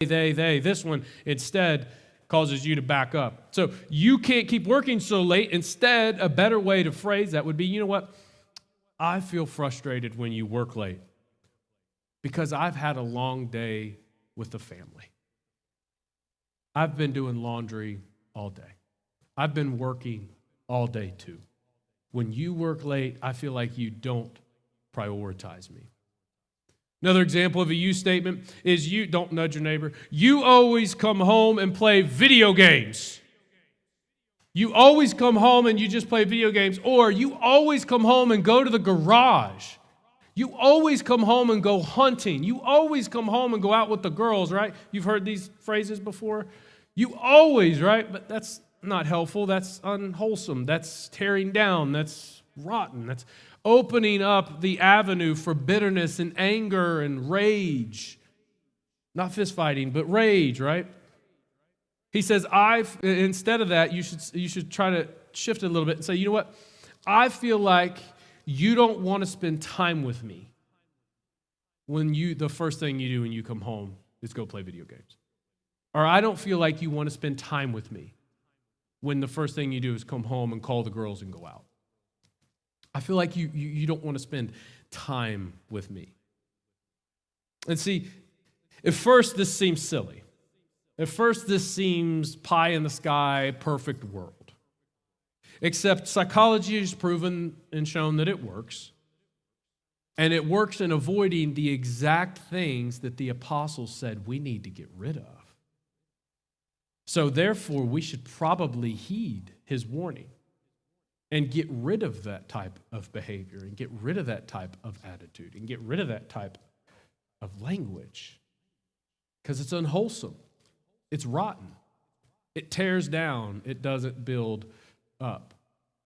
they. This one instead causes you to back up. So you can't keep working so late. Instead, a better way to phrase that would be, you know what? I feel frustrated when you work late because I've had a long day with the family. I've been doing laundry all day. I've been working all day too. When you work late, I feel like you don't prioritize me. Another example of a you statement is you, don't nudge your neighbor, you always come home and play video games. You always come home and you just play video games, or you always come home and go to the garage. You always come home and go hunting. You always come home and go out with the girls, right? You've heard these phrases before. You always, right? But that's not helpful. That's unwholesome. That's tearing down. That's rotten. That's opening up the avenue for bitterness and anger and rage. Not fist fighting, but rage, right? He says, instead of that, you should try to shift it a little bit and say, you know what? I feel like you don't want to spend time with me when the first thing you do when you come home is go play video games. Or I don't feel like you want to spend time with me when the first thing you do is come home and call the girls and go out. I feel like you don't want to spend time with me. And see, at first this seems silly. At first this seems pie in the sky, perfect world. Except psychology has proven and shown that it works. And it works in avoiding the exact things that the apostles said we need to get rid of. So therefore, we should probably heed his warning and get rid of that type of behavior and get rid of that type of attitude and get rid of that type of language because it's unwholesome. It's rotten. It tears down. It doesn't build up.